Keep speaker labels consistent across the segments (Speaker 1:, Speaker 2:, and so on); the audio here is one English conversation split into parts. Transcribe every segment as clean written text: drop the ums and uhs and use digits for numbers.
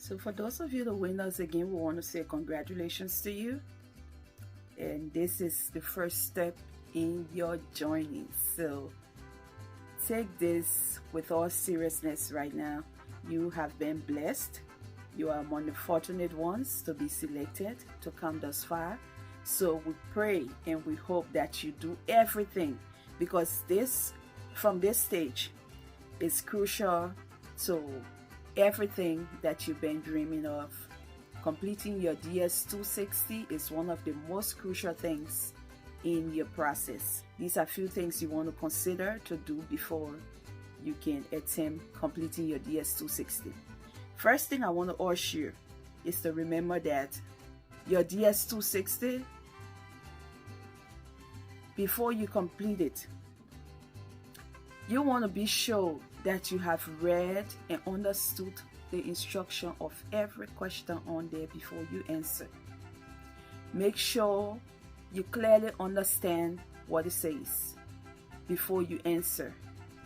Speaker 1: So for those of you the winners, again, we want to say congratulations to you. And this is the first step in your journey. So take this with all seriousness right now. You have been blessed. You are among the fortunate ones to be selected to come thus far. So we pray and we hope that you do everything, because this, from this stage, is crucial to everything that you've been dreaming of. Completing your DS260 is one of the most crucial things in your process. These are few things you want to consider to do before you can attempt completing your DS260. First thing I want to urge you is to remember that your DS260, before you complete it, you want to be sure that you have read and understood the instruction of every question on there before you answer. Make sure you clearly understand what it says before you answer.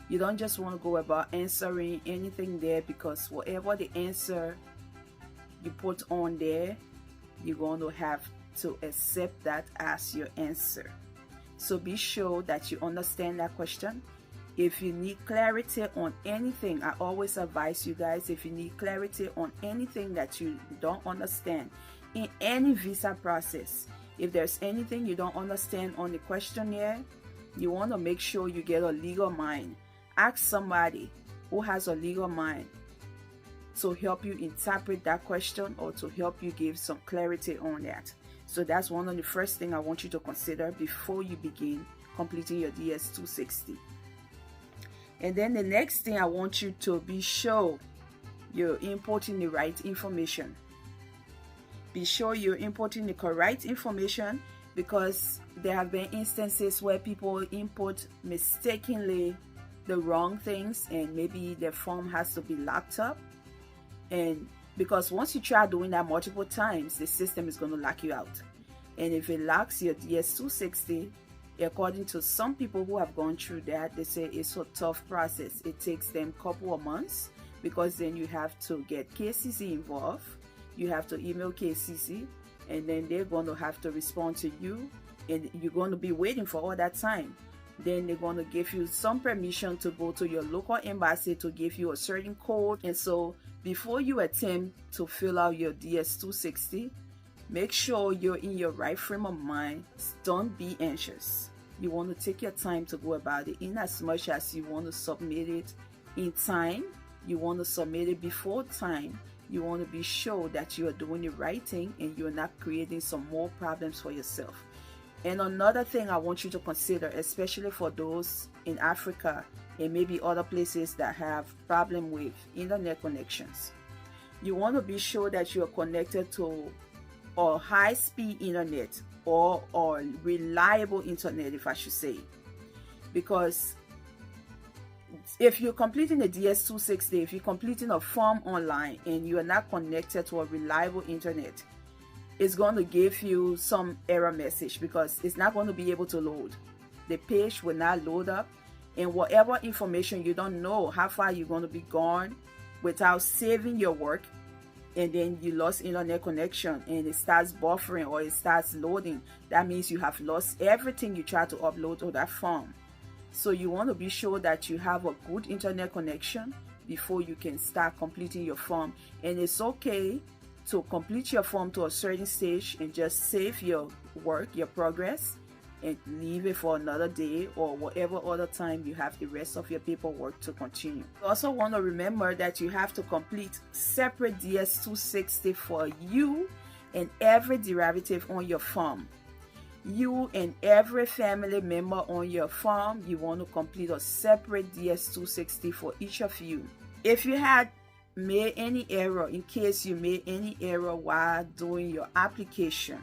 Speaker 1: You don't just want to go about answering anything there, because whatever the answer you put on there, you're going to have to accept that as your answer. So be sure that you understand that question. If you need clarity on anything, I always advise you guys, if you need clarity on anything that you don't understand in any visa process, if there's anything you don't understand on the questionnaire, you want to make sure you get a legal mind. Ask somebody who has a legal mind to help you interpret that question or to help you give some clarity on that. So that's one of the first things I want you to consider before you begin completing your DS260. And then the next thing, I want you to be sure you're importing the right information. Be sure you're importing the correct information, because there have been instances where people import mistakenly the wrong things, and maybe the form has to be locked up. And because once you try doing that multiple times, the system is going to lock you out. And if it locks your DS260, according to some people who have gone through that, they say it's a tough process. It takes them a couple of months, because then you have to get KCC involved. You have to email KCC, and then they're going to have to respond to you, and you're going to be waiting for all that time. Then they're going to give you some permission to go to your local embassy to give you a certain code. And so before you attempt to fill out your DS260, make sure you're in your right frame of mind. Don't be anxious. You want to take your time to go about it. In as much as you want to submit it in time, you want to submit it before time, you want to be sure that you are doing the right thing and you're not creating some more problems for yourself. And another thing I want you to consider, especially for those in Africa and maybe other places that have problem with internet connections, you want to be sure that you're connected to a high-speed internet or reliable internet, if I should say. Because if you're completing a DS260, if you're completing a form online and you're not connected to a reliable internet, it's going to give you some error message, because it's not going to be able to load. The page will not load up, and whatever information you don't know how far you're going to be gone without saving your work, and then you lost internet connection and it starts buffering or it starts loading, that means you have lost everything you tried to upload to that form. So you want to be sure that you have a good internet connection before you can start completing your form. And it's okay to complete your form to a certain stage and just save your work, your progress, and leave it for another day or whatever other time you have the rest of your paperwork to continue. You also want to remember that you have to complete separate DS260 for you and every derivative on your form. You and every family member on your form, you want to complete a separate DS260 for each of you. If you had made any error, in case you made any error while doing your application,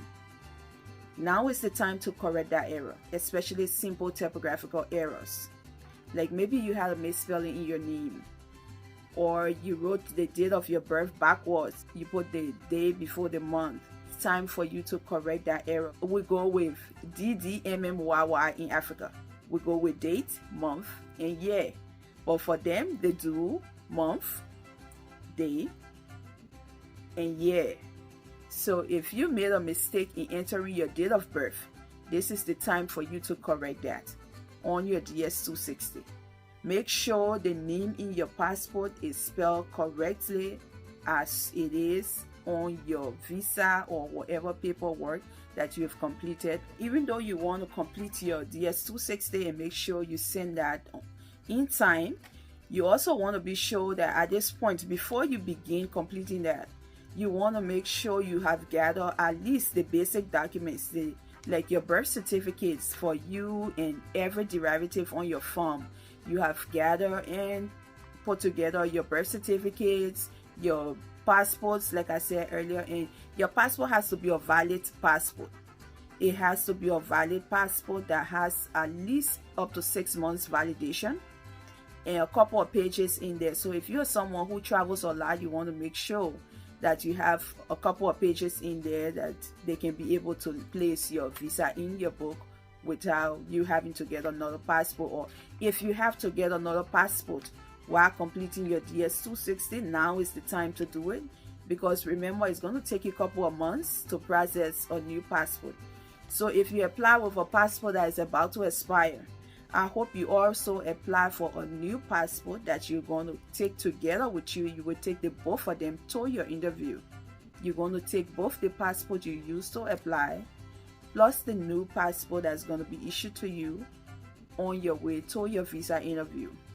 Speaker 1: now is the time to correct that error, especially simple typographical errors. Like maybe you had a misspelling in your name, or you wrote the date of your birth backwards. You put the day before the month. It's time for you to correct that error. We go with DDMMYY in Africa. We go with date, month, and year. But for them, they do month, day, and year. So if you made a mistake in entering your date of birth, this is the time for you to correct that on your DS260. Make sure the name in your passport is spelled correctly as it is on your visa or whatever paperwork that you have completed. Even though you want to complete your DS260 and make sure you send that in time, you also want to be sure that at this point, before you begin completing that, you want to make sure you have gathered at least the basic documents, like your birth certificates for you and every derivative on your form. You have gathered and put together your birth certificates, your passports, like I said earlier, and your passport has to be a valid passport. It has to be a valid passport that has at least up to 6 months validation and a couple of pages in there. So if you're someone who travels a lot, you want to make sure that you have a couple of pages in there that they can be able to place your visa in your book without you having to get another passport. Or if you have to get another passport while completing your DS260, now is the time to do it, because remember, it's going to take you a couple of months to process a new passport. So if you apply with a passport that is about to expire, I hope you also apply for a new passport that you're going to take together with you. You will take the both of them to your interview. You're going to take both the passport you used to apply plus the new passport that's going to be issued to you on your way to your visa interview.